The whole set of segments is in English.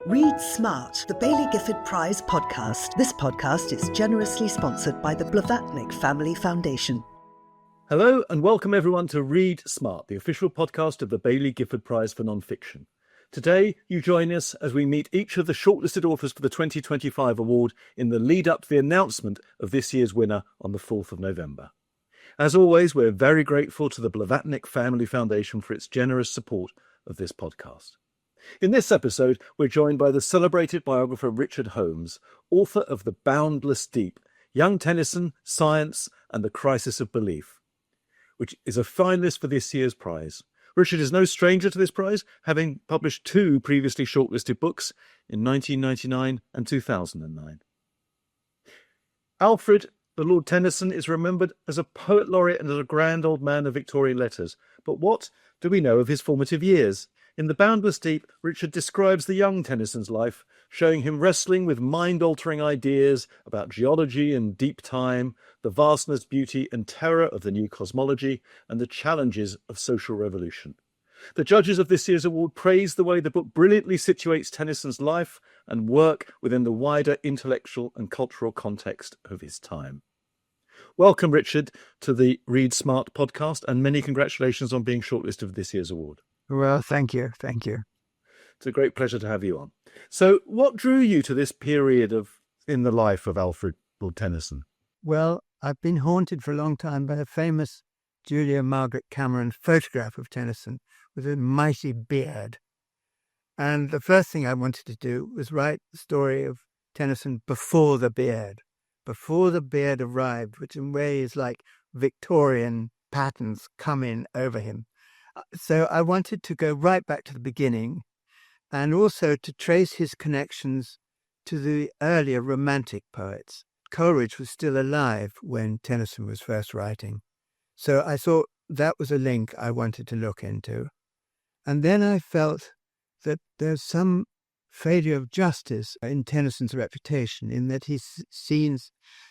Read Smart, the Baillie Gifford Prize podcast. This podcast is generously sponsored by the Blavatnik Family Foundation. Hello and welcome everyone to Read Smart, the official podcast of the Baillie Gifford Prize for Non-Fiction. Today you join us as we meet each of the shortlisted authors for the 2025 award in the lead up to the announcement of this year's winner on the 4th of November. As always, we're very grateful to the Blavatnik Family Foundation for its generous support of this podcast. In this episode, we're joined by the celebrated biographer Richard Holmes, author of The Boundless Deep, Young Tennyson, Science and the Crisis of Belief, which is a finalist for this year's prize. Richard is no stranger to this prize, having published two previously shortlisted books in 1999 and 2009. Alfred Lord Tennyson is remembered as a poet laureate and as a grand old man of Victorian letters. But what do we know of his formative years? In The Boundless Deep, Richard describes the young Tennyson's life, showing him wrestling with mind-altering ideas about geology and deep time, the vastness, beauty and terror of the new cosmology, and the challenges of social revolution. The judges of this year's award praise the way the book brilliantly situates Tennyson's life and work within the wider intellectual and cultural context of his time. Welcome, Richard, to the Read Smart podcast, and many congratulations on being shortlisted for this year's award. Well, thank you. Thank you. It's a great pleasure to have you on. So what drew you to this period in the life of Alfred Lord Tennyson? Well, I've been haunted for a long time by a famous Julia Margaret Cameron photograph of Tennyson with a mighty beard. And the first thing I wanted to do was write the story of Tennyson before the beard arrived, which in ways like Victorian patterns come in over him. So I wanted to go right back to the beginning and also to trace his connections to the earlier romantic poets. Coleridge was still alive when Tennyson was first writing. So I thought that was a link I wanted to look into. And then I felt that there's some failure of justice in Tennyson's reputation, in that he's seen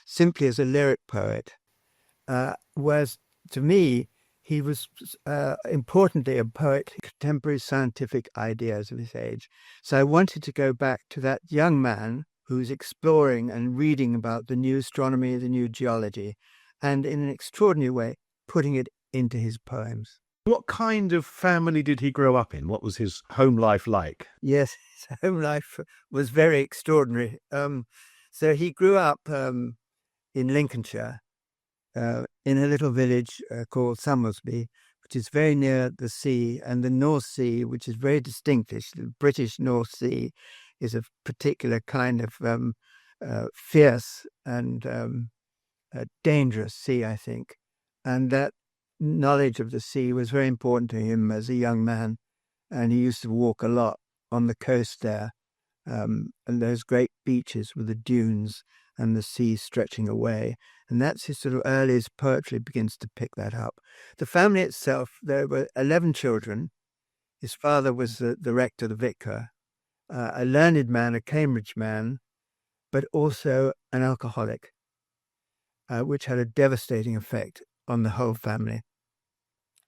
simply as a lyric poet, whereas to me, he was importantly a poet of contemporary scientific ideas of his age. So I wanted to go back to that young man who's exploring and reading about the new astronomy, the new geology, and in an extraordinary way, putting it into his poems. What kind of family did he grow up in? What was his home life like? Yes, his home life was very extraordinary. So he grew up in Lincolnshire, in a little village called Somersby, which is very near the sea, and the North Sea, which is very distinguished. The British North Sea is a particular kind of fierce and dangerous sea, I think. And that knowledge of the sea was very important to him as a young man, and he used to walk a lot on the coast there, and those great beaches with the dunes and the sea stretching away. And that's his sort of earliest poetry begins to pick that up. The family itself, there were 11 children. His father was the rector, the vicar, a learned man, a Cambridge man, but also an alcoholic, which had a devastating effect on the whole family.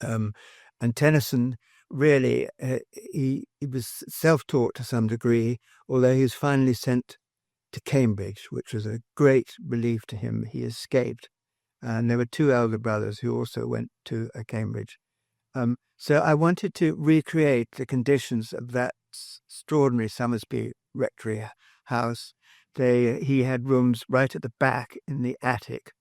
And Tennyson really, he was self-taught to some degree, although he was finally sent to Cambridge, which was a great relief to him. He escaped. And there were two elder brothers who also went to Cambridge. So I wanted to recreate the conditions of that extraordinary Somersby rectory house. He had rooms right at the back in the attic.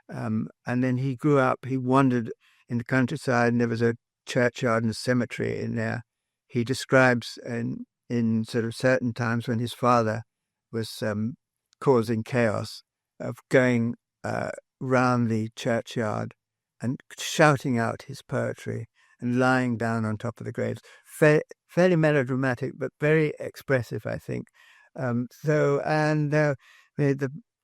And then he grew up, he wandered in the countryside, and there was a churchyard and a cemetery in there. He describes in sort of certain times when his father was causing chaos, of going round the churchyard and shouting out his poetry and lying down on top of the graves. Fairly melodramatic, but very expressive, I think. He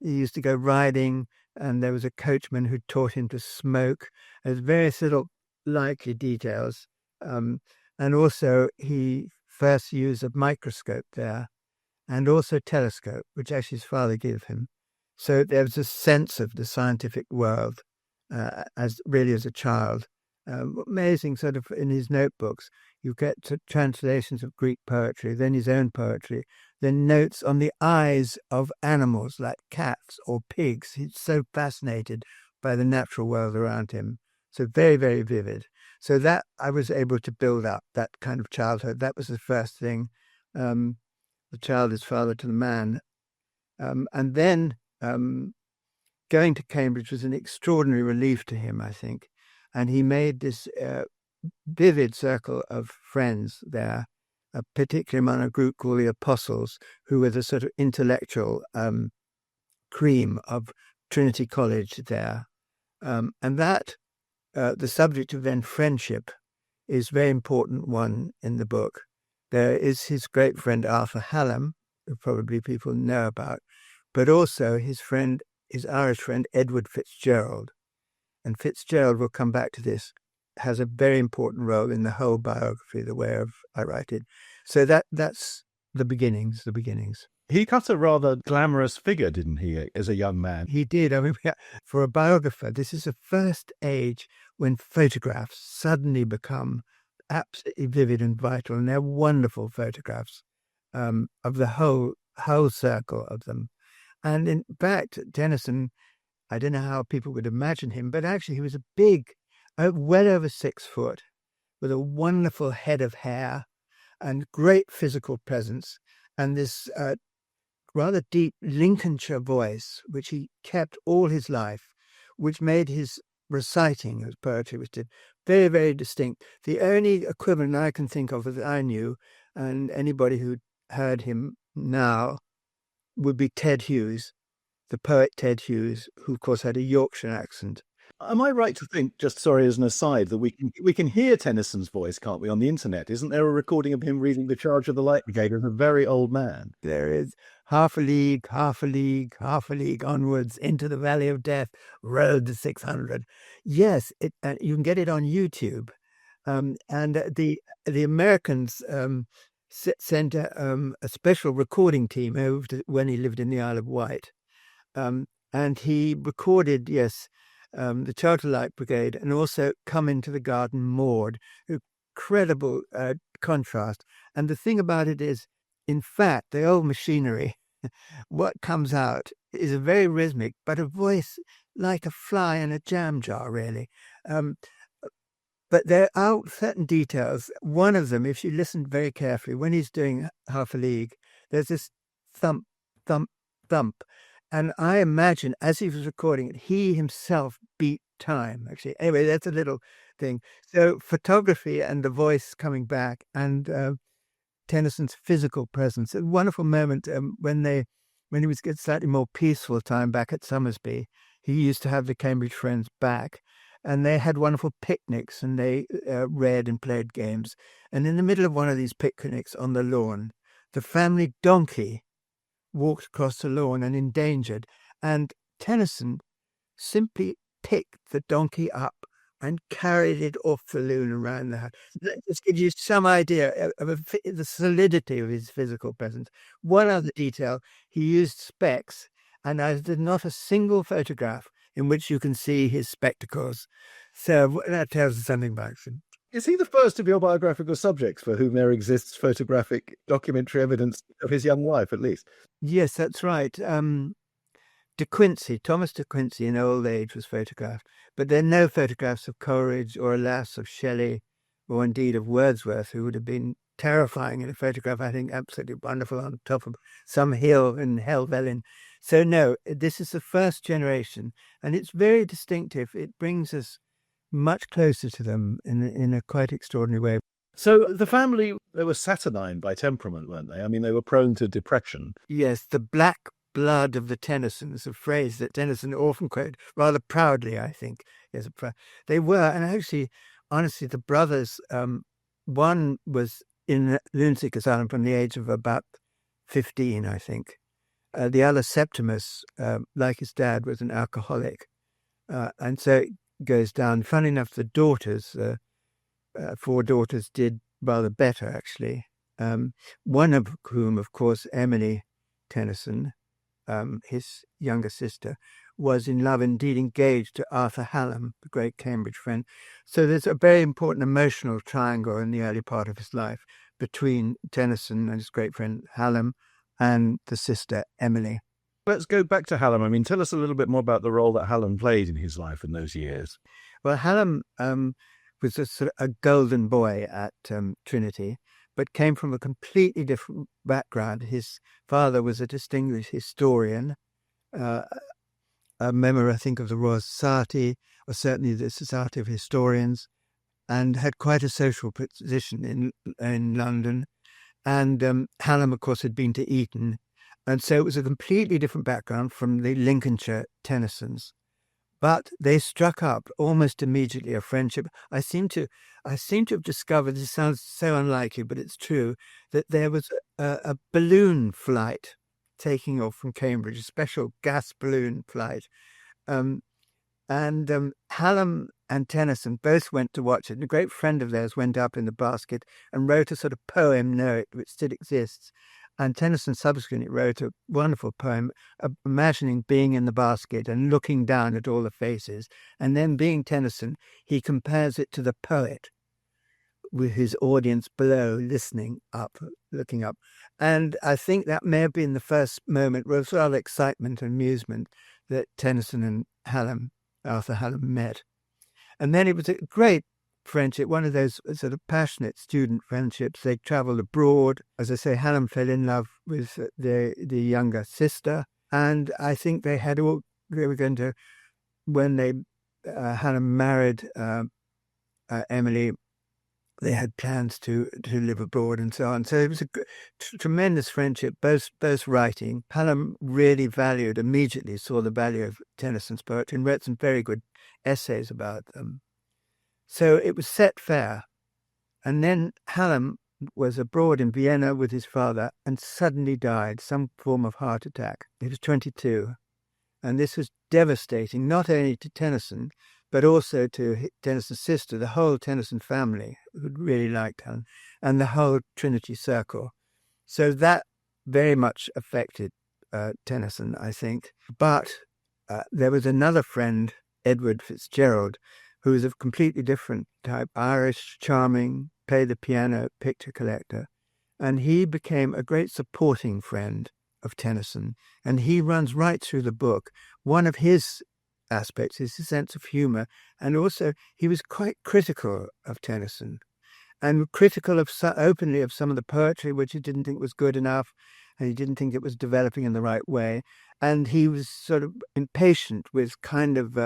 used to go riding, and there was a coachman who taught him to smoke. There's various little likely details. And also he first used a microscope there, and also telescope, which actually his father gave him. So there was a sense of the scientific world as a child, Amazing sort of in his notebooks. You get translations of Greek poetry, then his own poetry, then notes on the eyes of animals like cats or pigs. He's so fascinated by the natural world around him. So very, very vivid. So that I was able to build up that kind of childhood. That was the first thing. The child is father to the man. And then going to Cambridge was an extraordinary relief to him, I think. And he made this vivid circle of friends there, particularly among a group called the Apostles, who were the sort of intellectual cream of Trinity College there. And that, the subject of then friendship, is a very important one in the book. There is his great friend Arthur Hallam, who probably people know about, but also his Irish friend Edward Fitzgerald. And Fitzgerald, we'll come back to this, has a very important role in the whole biography, the way I write it. So that's the beginnings. He cut a rather glamorous figure, didn't he, as a young man? He did. I mean, for a biographer, this is the first age when photographs suddenly become absolutely vivid and vital, and they're wonderful photographs of the whole circle of them. And in fact, Tennyson, I don't know how people would imagine him, but actually he was a big, well over 6 foot, with a wonderful head of hair and great physical presence, and this rather deep Lincolnshire voice, which he kept all his life, which made his reciting of poetry, which did very, very distinct. The only equivalent I can think of that I knew, and anybody who heard him now, would be Ted Hughes, the poet Ted Hughes, who of course had a Yorkshire accent. Am I right to think, just sorry as an aside, that we can hear Tennyson's voice, can't we, on the internet? Isn't there a recording of him reading The Charge of the Light Brigade as a very old man? There is half a league, half a league, half a league onwards into the valley of death, road to 600. Yes, you can get it on YouTube. And the Americans sent a special recording team over when he lived in the Isle of Wight. And he recorded, the Charge of the Light Brigade, and also Come Into the Garden Maud. Incredible contrast. And the thing about it is, in fact, the old machinery, what comes out is a very rhythmic, but a voice like a fly in a jam jar, really. But there are certain details. One of them, if you listen very carefully, when he's doing half a league, there's this thump, thump, thump. And I imagine as he was recording it, he himself beat time, actually. Anyway, that's a little thing. So photography and the voice coming back, and Tennyson's physical presence. A wonderful moment when he was getting slightly more peaceful time back at Somersby. He used to have the Cambridge friends back, and they had wonderful picnics, and they read and played games. And in the middle of one of these picnics on the lawn, the family donkey walked across the lawn and endangered, and Tennyson simply picked the donkey up and carried it off the lawn around the house. That just gives you some idea of the solidity of his physical presence. One other detail, he used specs, and there's not a single photograph in which you can see his spectacles. So that tells us something about him. Is he the first of your biographical subjects for whom there exists photographic documentary evidence of his young wife, at least? Yes, that's right. Thomas De Quincey in old age was photographed, but there are no photographs of Coleridge or, alas, of Shelley, or indeed of Wordsworth, who would have been terrifying in a photograph, I think absolutely wonderful, on top of some hill in Helvellyn. So no, this is the first generation, and it's very distinctive. It brings us much closer to them in a quite extraordinary way. So the family, they were saturnine by temperament, weren't they? I mean, they were prone to depression. Yes, the black blood of the Tennysons, a phrase that Tennyson often quoted, rather proudly, I think. Yes, they were, and actually, honestly, the brothers, one was in a lunatic asylum from the age of about 15, I think. The other, Septimus, like his dad, was an alcoholic. And so it goes down. Funny enough, the daughters, 4 daughters, did rather better, actually. One of whom, of course, Emily Tennyson, his younger sister, was in love, indeed engaged to Arthur Hallam, the great Cambridge friend. So there's a very important emotional triangle in the early part of his life between Tennyson and his great friend Hallam and the sister Emily. Let's go back to Hallam. I mean, tell us a little bit more about the role that Hallam played in his life in those years. Well, Hallam was a sort of a golden boy at Trinity, but came from a completely different background. His father was a distinguished historian, a member, I think, of the Royal Society, or certainly the Society of Historians, and had quite a social position in London. And Hallam, of course, had been to Eton. And so it was a completely different background from the Lincolnshire Tennysons. But they struck up almost immediately a friendship. I seem to have discovered, this sounds so unlikely, but it's true, that there was a balloon flight taking off from Cambridge, a special gas balloon flight. And Hallam and Tennyson both went to watch it. And a great friend of theirs went up in the basket and wrote a sort of poem, Know It, which still exists. And Tennyson subsequently wrote a wonderful poem imagining being in the basket and looking down at all the faces. And then, being Tennyson, he compares it to the poet with his audience below listening up, looking up. And I think that may have been the first moment where it was rather excitement and amusement that Tennyson and Arthur Hallam met. And then it was a great friendship, one of those sort of passionate student friendships. They travelled abroad. As I say, Hallam fell in love with the younger sister, and I think they were going to, when Hallam married Emily, they had plans to live abroad and so on. So it was a tremendous friendship, both writing. Hallam really immediately saw the value of Tennyson's poetry and wrote some very good essays about them. So it was set fair. And then Hallam was abroad in Vienna with his father and suddenly died, some form of heart attack. He was 22. And this was devastating, not only to Tennyson, but also to Tennyson's sister, the whole Tennyson family, who really liked Hallam, and the whole Trinity circle. So that very much affected Tennyson, I think. But there was another friend, Edward Fitzgerald, who was of a completely different type, Irish, charming, played the piano, picture collector. And he became a great supporting friend of Tennyson. And he runs right through the book. One of his aspects is his sense of humour. And also, he was quite critical of Tennyson and critical openly of some of the poetry, which he didn't think was good enough. And he didn't think it was developing in the right way. And he was sort of impatient with kind of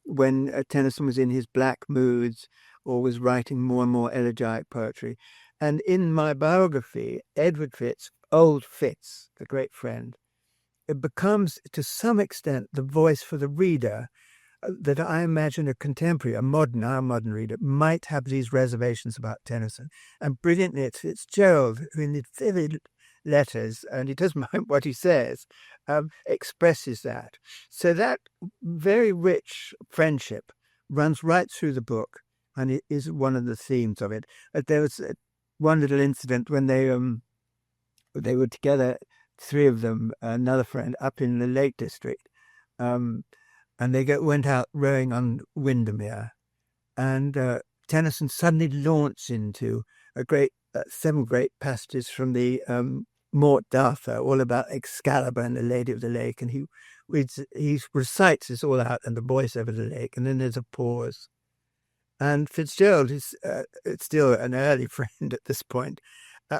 when Tennyson was in his black moods or was writing more and more elegiac poetry. And in my biography, Edward Fitz, old Fitz, the great friend, it becomes to some extent the voice for the reader that I imagine our modern reader might have these reservations about Tennyson. And brilliantly, it's Fitzgerald who in the vivid letters, and he doesn't mind what he says, expresses that. So that very rich friendship runs right through the book, and it is one of the themes of it. There was one little incident when they were together, three of them, another friend, up in the Lake District, and they went out rowing on Windermere, and Tennyson suddenly launched into seven great passages from the Mort d'Arthur, all about Excalibur and the Lady of the Lake, and he recites this all out and the voice over the lake, and then there's a pause. And Fitzgerald is still an early friend at this point.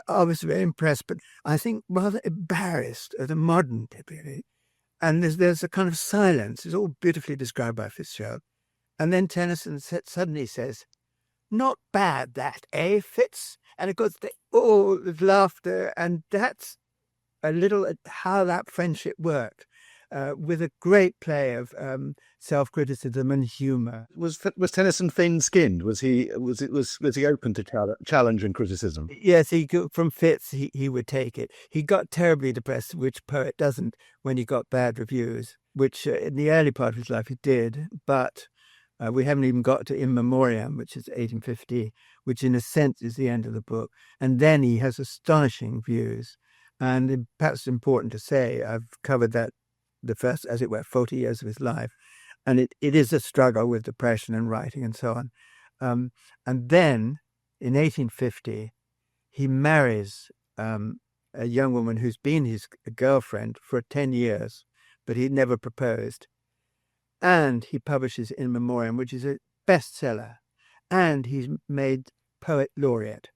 I was very impressed, but I think rather embarrassed at a modern typically. And there's a kind of silence. It's all beautifully described by Fitzgerald. And then Tennyson suddenly says, "Not bad that, eh, Fitz?" And of course, there's laughter, and that's a little how that friendship worked, with a great play of self-criticism and humour. Was Tennyson thin-skinned? Was he open to challenge and criticism? Yes, from Fitz he would take it. He got terribly depressed, which poet doesn't, when he got bad reviews, which in the early part of his life he did, but we haven't even got to In Memoriam, which is 1850, which in a sense is the end of the book. And then he has astonishing views. And perhaps it's important to say, I've covered that the first, as it were, 40 years of his life. And it is a struggle with depression and writing and so on. And then in 1850, he marries a young woman who's been his girlfriend for 10 years, but he'd never proposed. And he publishes In Memoriam, which is a bestseller. And he's made poet laureate,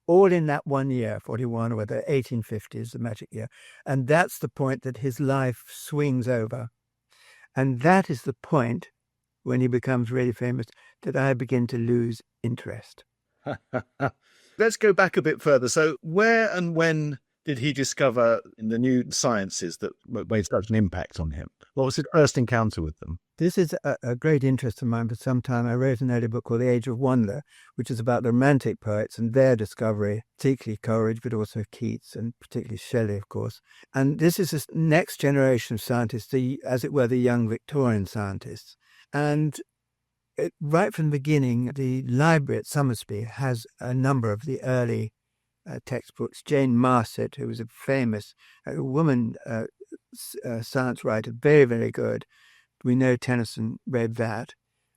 all in that 1 year, 41, or whether 1850 is the magic year. And that's the point that his life swings over. And that is the point, when he becomes really famous, that I begin to lose interest. Let's go back a bit further. So where and when did he discover in the new sciences that made such an impact on him? What was his first encounter with them? This is a great interest of mine for some time. I wrote an early book called The Age of Wonder, which is about the Romantic poets and their discovery, particularly Coleridge, but also Keats, and particularly Shelley, of course. And this is the next generation of scientists, as it were, the young Victorian scientists. And right from the beginning, the library at Somersby has a number of the early textbooks. Jane Marset, who was a famous woman science writer, very, very good. We know Tennyson read that.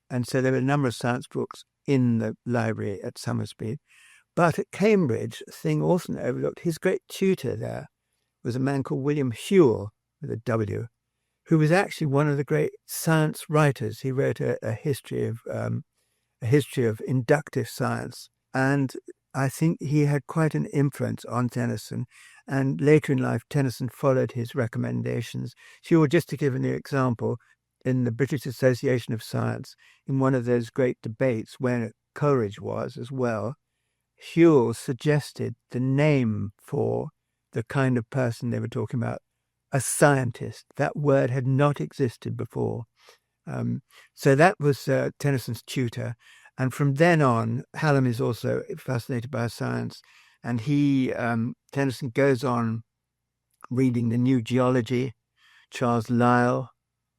And so there were a number of science books in the library at Somersby. But at Cambridge, a thing often overlooked, his great tutor there was a man called William Whewell, with a W, who was actually one of the great science writers. He wrote a history of inductive science. And I think he had quite an influence on Tennyson. And later in life, Tennyson followed his recommendations. Whewell, just to give an example, in the British Association of Science, in one of those great debates where Coleridge was as well, Whewell suggested the name for the kind of person they were talking about, a scientist. That word had not existed before. So that was Tennyson's tutor. And from then on, Hallam is also fascinated by science. And Tennyson goes on reading the New Geology, Charles Lyell,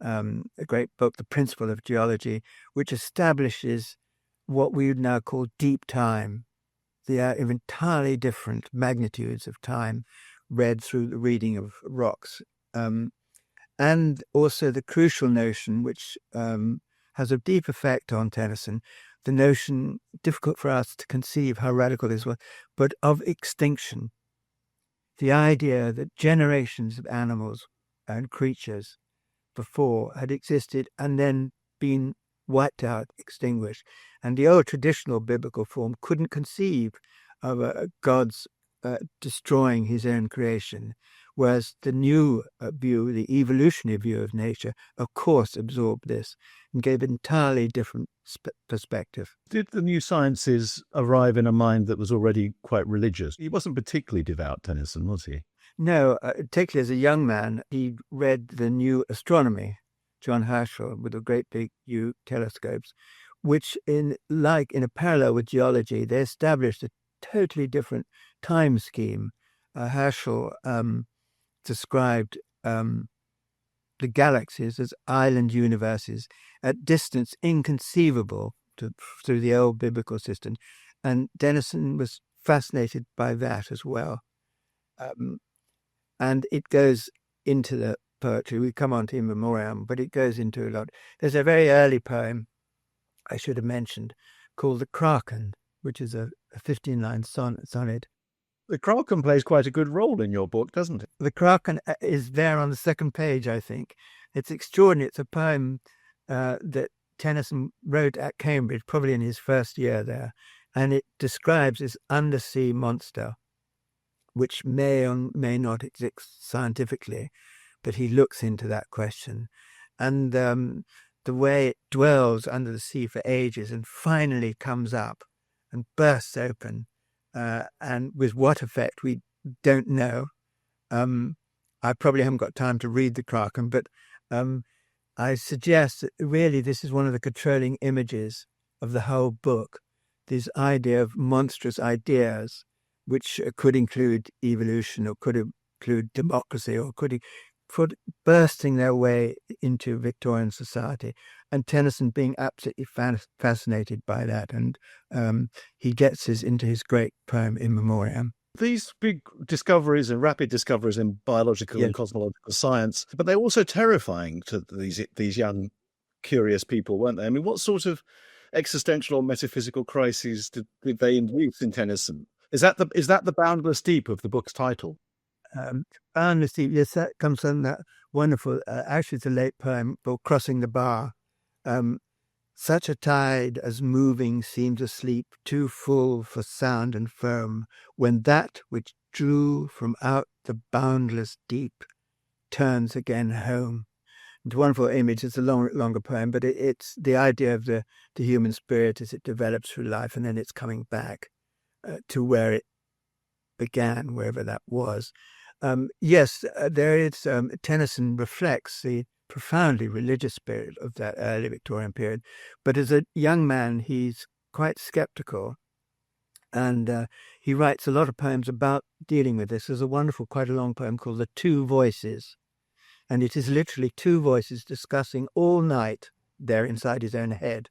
a great book, The Principle of Geology, which establishes what we would now call deep time. They are of entirely different magnitudes of time read through the reading of rocks. And also the crucial notion, which has a deep effect on Tennyson, the notion, difficult for us to conceive how radical this was, but of extinction. The idea that generations of animals and creatures before had existed and then been wiped out, extinguished. And the old traditional biblical form couldn't conceive of God's destroying his own creation, whereas the new view, the evolutionary view of nature, of course absorbed this and gave an entirely different perspective. Did the new sciences arrive in a mind that was already quite religious? He wasn't particularly devout, Tennyson, was he? No, particularly as a young man, he read the new astronomy, John Herschel, with the great big new telescopes, which in a parallel with geology, they established a totally different time scheme. Herschel described the galaxies as island universes at distance inconceivable through the old biblical system. And Tennyson was fascinated by that as well. And it goes into the poetry. We come on to In Memoriam, but it goes into a lot. There's a very early poem I should have mentioned called The Kraken, which is a 15-line sonnet. The Kraken plays quite a good role in your book, doesn't it? The Kraken is there on the second page, I think. It's extraordinary. It's a poem that Tennyson wrote at Cambridge, probably in his first year there. And it describes this undersea monster, which may or may not exist scientifically, but he looks into that question. And the way it dwells under the sea for ages and finally comes up and bursts open, and with what effect we don't know. I probably haven't got time to read the Kraken, but I suggest that really this is one of the controlling images of the whole book, this idea of monstrous ideas, which could include evolution or could include democracy or could bursting their way into Victorian society, and Tennyson being absolutely fascinated by that. And he gets into his great poem In Memoriam. These big discoveries and rapid discoveries in biological and cosmological science, but they're also terrifying to these young, curious people, weren't they? I mean, what sort of existential or metaphysical crises did they induce in Tennyson? Is that the Boundless Deep of the book's title? Boundless Deep, yes, that comes from that wonderful, actually it's a late poem called Crossing the Bar. Such a tide as moving seems asleep, too full for sound and foam, when that which drew from out the boundless deep turns again home. It's a wonderful image. It's a longer poem, but it's the idea of the human spirit as it develops through life, and then it's coming back to where it began, wherever that was. Yes, there is. Tennyson reflects the profoundly religious spirit of that early Victorian period, but as a young man, he's quite skeptical, and he writes a lot of poems about dealing with this. There's a wonderful, quite a long poem called "The Two Voices," and it is literally two voices discussing all night there inside his own head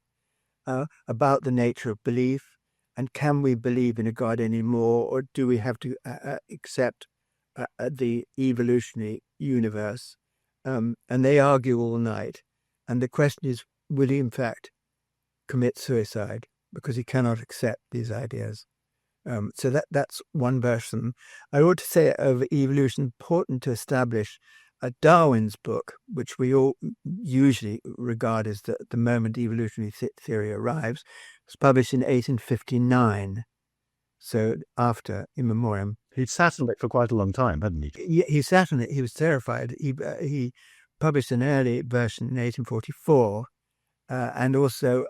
about the nature of belief, and can we believe in a God anymore, or do we have to accept the evolutionary universe? And they argue all night. And the question is, will he in fact commit suicide because he cannot accept these ideas? So that's one version. I ought to say of evolution, important to establish Darwin's book, which we all usually regard as the moment evolutionary theory arrives, was published in 1859. So after In Memoriam. He'd sat on it for quite a long time, hadn't he? He sat on it. He was terrified. He published an early version in 1844, and also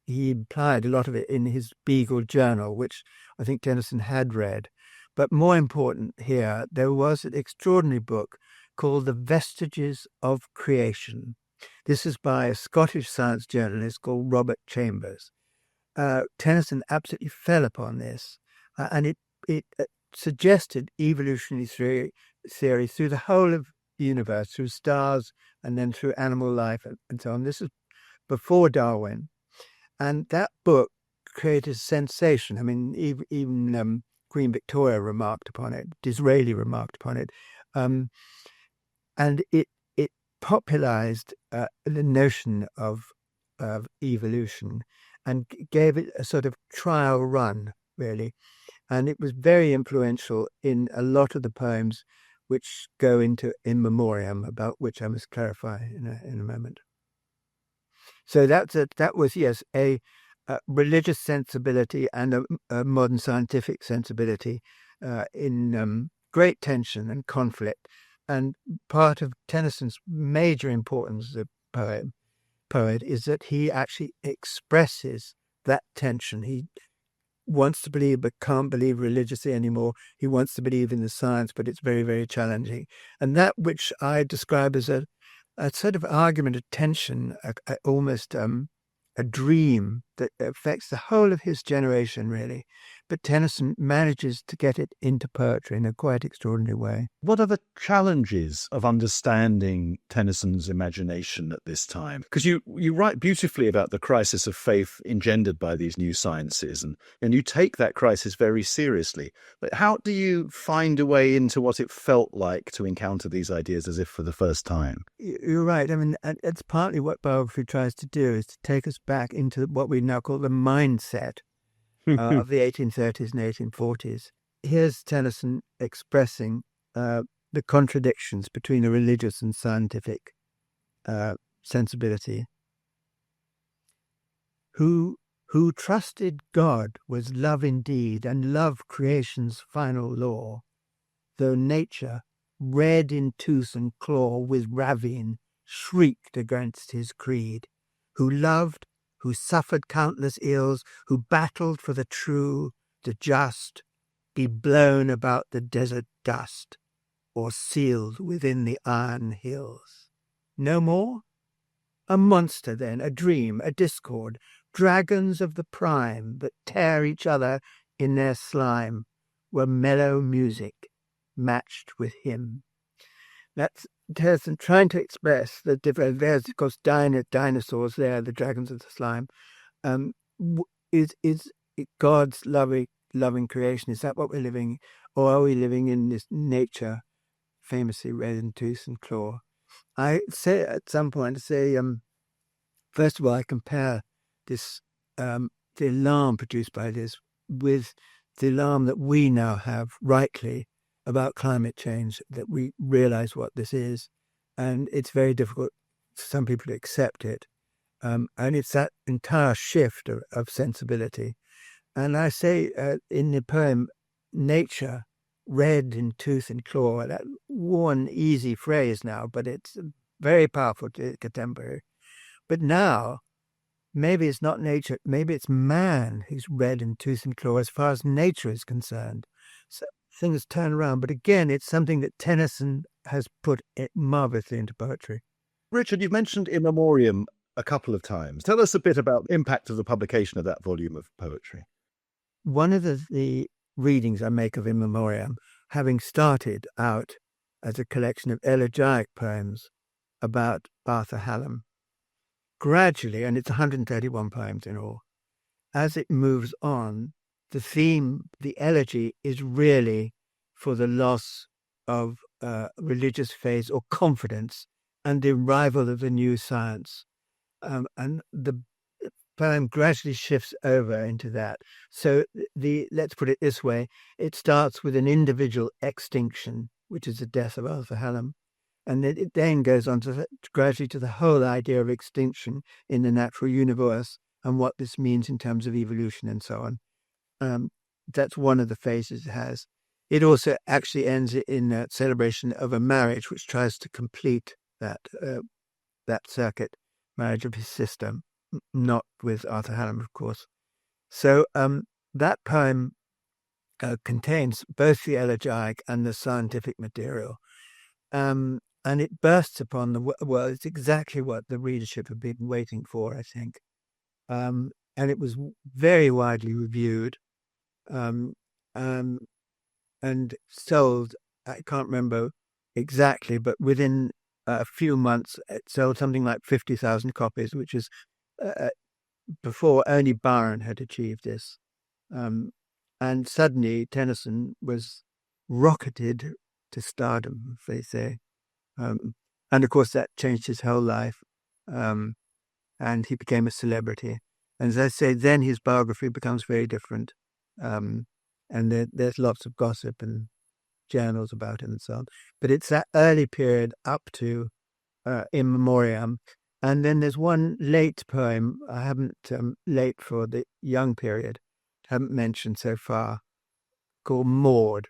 he applied a lot of it in his Beagle Journal, which I think Tennyson had read. But more important here, there was an extraordinary book called The Vestiges of Creation. This is by a Scottish science journalist called Robert Chambers. Tennyson absolutely fell upon this, and it suggested evolutionary theory through the whole of the universe, through stars and then through animal life and so on. This is before Darwin, and that book created a sensation. I mean, even Queen Victoria remarked upon it, Disraeli remarked upon it, and it popularized the notion of evolution and gave it a sort of trial run, really. And it was very influential in a lot of the poems which go into In Memoriam, about which I must clarify in a moment. So that was, yes, a religious sensibility and a modern scientific sensibility in great tension and conflict. And part of Tennyson's major importance as a poet is that he actually expresses that tension. He wants to believe but can't believe religiously anymore. He wants to believe in the science, but it's very, very challenging. And that which I describe as a sort of argument of tension, almost a dream that affects the whole of his generation, really. But Tennyson manages to get it into poetry in a quite extraordinary way. What are the challenges of understanding Tennyson's imagination at this time? Because you write beautifully about the crisis of faith engendered by these new sciences, and you take that crisis very seriously. But how do you find a way into what it felt like to encounter these ideas as if for the first time? You're right. I mean, it's partly what biography tries to do, is to take us back into what we now call the mindset of the 1830s and 1840s. Here's Tennyson expressing the contradictions between a religious and scientific sensibility. Who trusted God was love indeed, and love creation's final law, though nature, red in tooth and claw with ravine, shrieked against his creed. Who loved, who suffered countless ills, who battled for the true, the just, be blown about the desert dust, or sealed within the iron hills. No more? A monster then, a dream, a discord, dragons of the prime that tear each other in their slime, were mellow music matched with him. That's Tennyson trying to express the different. There's, of course, dinosaurs there, the dragons of the slime. Is God's lovely loving creation? Is that what we're living? Or are we living in this nature, famously red in tooth and claw? I say at some point, first of all, I compare this, the alarm produced by this with the alarm that we now have rightly about climate change, that we realize what this is. And it's very difficult for some people to accept it. And it's that entire shift of sensibility. And I say in the poem, nature, red in tooth and claw, that one easy phrase now, but it's very powerful to contemporary. But now, maybe it's not nature, maybe it's man who's red in tooth and claw as far as nature is concerned. So things turn around. But again, it's something that Tennyson has put it marvelously into poetry. Richard, you've mentioned In Memoriam a couple of times. Tell us a bit about the impact of the publication of that volume of poetry. One of the readings I make of In Memoriam, having started out as a collection of elegiac poems about Arthur Hallam, gradually, and it's 131 poems in all, as it moves on, the theme, the elegy, is really for the loss of religious faith or confidence and the arrival of the new science. And the poem gradually shifts over into that. So let's put it this way, it starts with an individual extinction, which is the death of Arthur Hallam. And it then goes on to gradually to the whole idea of extinction in the natural universe and what this means in terms of evolution and so on. That's one of the phases it has. It also actually ends in a celebration of a marriage which tries to complete that circuit, marriage of his sister, not with Arthur Hallam, of course. So that poem contains both the elegiac and the scientific material. And it bursts upon the world. It's exactly what the readership had been waiting for, I think. And it was very widely reviewed and sold, I can't remember exactly, but within a few months, it sold something like 50,000 copies, which is before only Byron had achieved this. And suddenly Tennyson was rocketed to stardom, they say. And of course, that changed his whole life. And he became a celebrity. And as I say, then his biography becomes very different. And there's lots of gossip and journals about him and so on. But it's that early period up to In Memoriam. And then there's one late poem, I haven't, late for the young period, haven't mentioned so far, called Maud,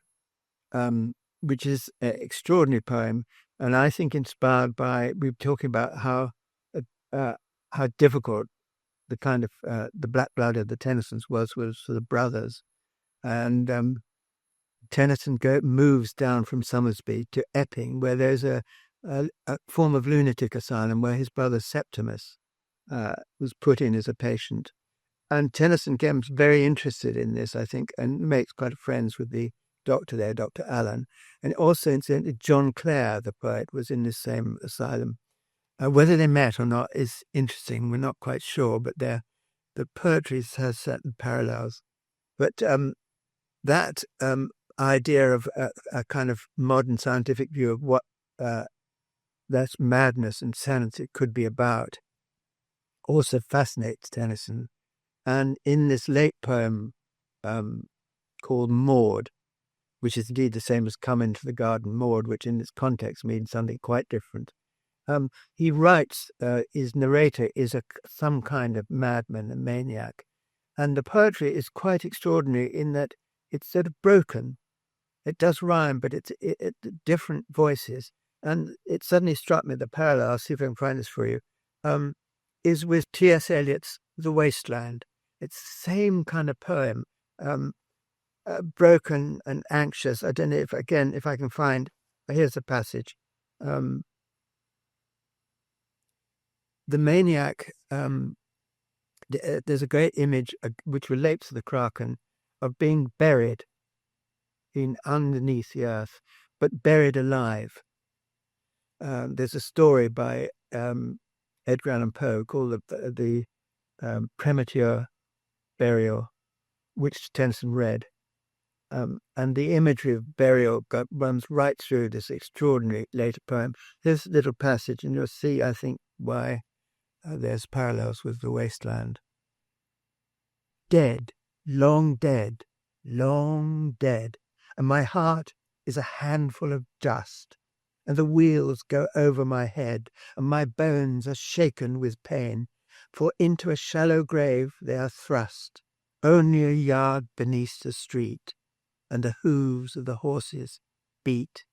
which is an extraordinary poem. And I think inspired by, we were talking about how difficult the kind of the black blood of the Tennysons was for the brothers. And Tennyson moves down from Somersby to Epping, where there's a form of lunatic asylum where his brother Septimus was put in as a patient. And Tennyson becomes very interested in this, I think, and makes quite friends with the doctor there, Dr. Allen. And also, incidentally, John Clare, the poet, was in this same asylum. Whether they met or not is interesting. We're not quite sure, but the poetry has certain parallels. But that idea of a kind of modern scientific view of what that madness and sanity could be about also fascinates Tennyson. And in this late poem called Maud, which is indeed the same as Come Into the Garden, Maud, which in this context means something quite different. He writes, his narrator is some kind of madman, a maniac. And the poetry is quite extraordinary in that it's sort of broken. It does rhyme, but it's different voices. And it suddenly struck me, the parallel, I'll see if I can find this for you, is with T.S. Eliot's The Wasteland. It's the same kind of poem, broken and anxious. I don't know if I can find, here's a passage. The maniac, there's a great image which relates to the Kraken of being buried underneath the earth, but buried alive. There's a story by Edgar Allan Poe called the premature burial which Tennyson read. And the imagery of burial runs right through this extraordinary later poem. There's a little passage, and you'll see, I think, why there's parallels with The Wasteland. Dead, long dead, long dead, and my heart is a handful of dust, and the wheels go over my head, and my bones are shaken with pain, for into a shallow grave they are thrust, only a yard beneath the street, and the hooves of the horses beat,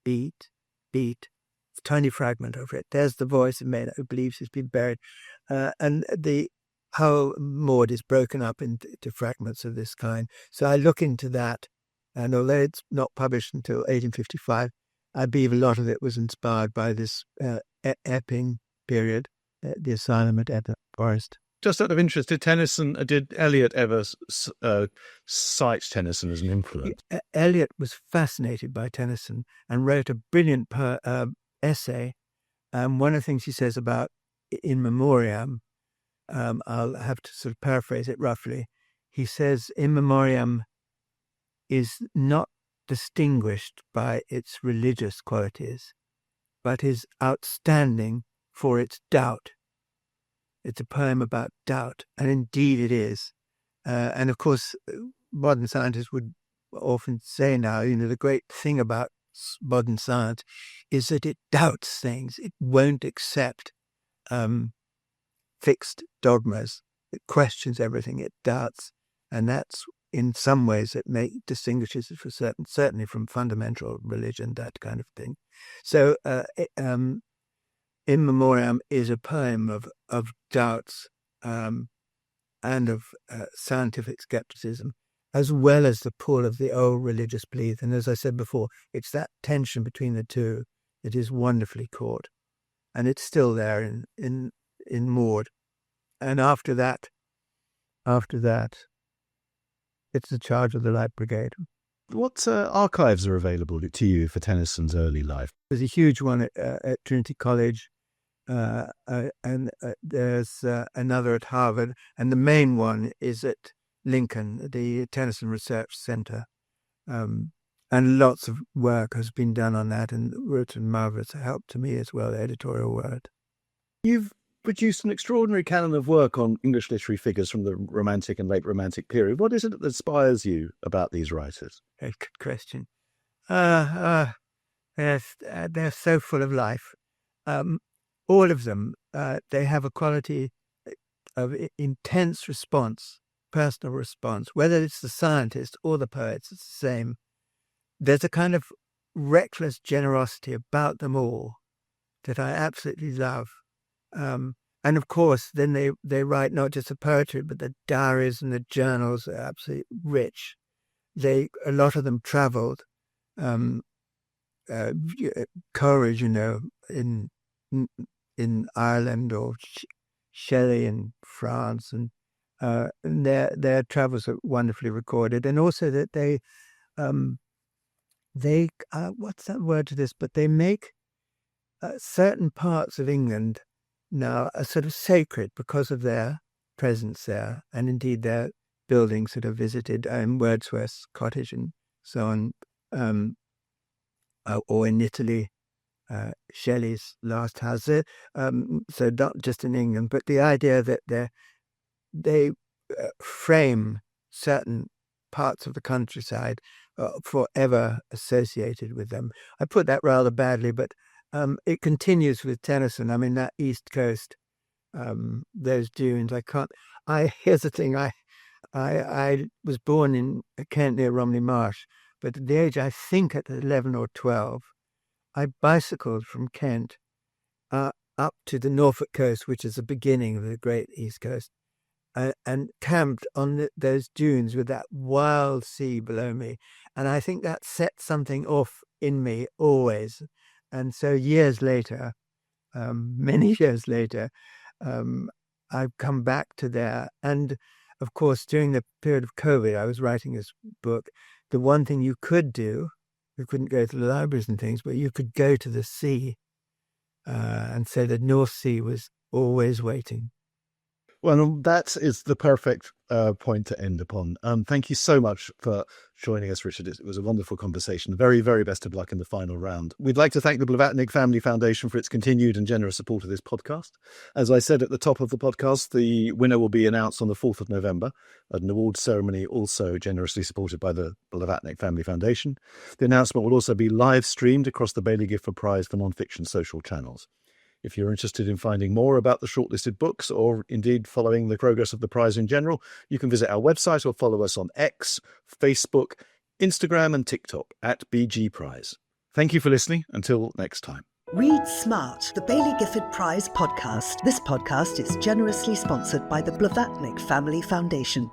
beat, beat. A tiny fragment over it. There's the voice of Maynard who believes he's been buried. And the whole Maud is broken up into fragments of this kind. So I look into that, and although it's not published until 1855, I believe a lot of it was inspired by this Epping period, the asylum at Epping Forest. Just out of interest, did Eliot ever cite Tennyson as an influence? Eliot was fascinated by Tennyson and wrote a brilliant essay. One of the things he says about In Memoriam, I'll have to sort of paraphrase it roughly. He says In Memoriam is not distinguished by its religious qualities, but is outstanding for its doubt. It's a poem about doubt, and indeed it is. And of course, modern scientists would often say now, the great thing about modern science is that it doubts things. It won't accept fixed dogmas. It questions everything. It doubts. And that's, in some ways, it distinguishes it certainly from fundamental religion, that kind of thing. So In Memoriam is a poem of doubts and of scientific skepticism, as well as the pull of the old religious belief. And as I said before, it's that tension between the two that is wonderfully caught. And it's still there in Maud. And after that, it's the Charge of the Light Brigade. What archives are available to you for Tennyson's early life? There's a huge one at Trinity College. And there's another at Harvard, and the main one is at Lincoln, the Tennyson Research Center. And lots of work has been done on that, and Ruth and marvelous help to me as well, the editorial word. You've produced an extraordinary canon of work on English literary figures from the Romantic and late Romantic period. What is it that inspires you about these writers? Good question. They're so full of life. All of them, they have a quality of intense response, personal response. Whether it's the scientist or the poets, it's the same. There's a kind of reckless generosity about them all that I absolutely love. And of course, then they write not just the poetry, but the diaries and the journals are absolutely rich. A lot of them traveled. Coleridge, in Ireland, or Shelley in France, and their travels are wonderfully recorded. And also that they what's that word to this? But they make certain parts of England now are sort of sacred because of their presence there, and indeed their buildings that are visited, Wordsworth's cottage and so on, or in Italy. Shelley's last house, so not just in England, but the idea that they frame certain parts of the countryside forever associated with them. I put that rather badly, but it continues with Tennyson. I mean, that East Coast, those dunes. Here's the thing. I was born in Kent near Romney Marsh, but at the age, I think at 11 or 12. I bicycled from Kent up to the Norfolk coast, which is the beginning of the great East Coast, and camped on those dunes with that wild sea below me. And I think that set something off in me always. And so years later, many years later, I've come back to there. And of course, during the period of COVID, I was writing this book. The one thing you could do, you couldn't go to the libraries and things, but you could go to the sea. And so the North Sea was always waiting. Well, that is the perfect point to end upon. Thank you so much for joining us, Richard. It was a wonderful conversation. Very, very best of luck in the final round. We'd like to thank the Blavatnik Family Foundation for its continued and generous support of this podcast. As I said at the top of the podcast, the winner will be announced on the 4th of November at an awards ceremony also generously supported by the Blavatnik Family Foundation. The announcement will also be live streamed across the Baillie Gifford Prize for non-fiction social channels. If you're interested in finding more about the shortlisted books or indeed following the progress of the prize in general, you can visit our website or follow us on X, Facebook, Instagram and TikTok at BG Prize. Thank you for listening. Until next time. Read Smart, the Baillie Gifford Prize podcast. This podcast is generously sponsored by the Blavatnik Family Foundation.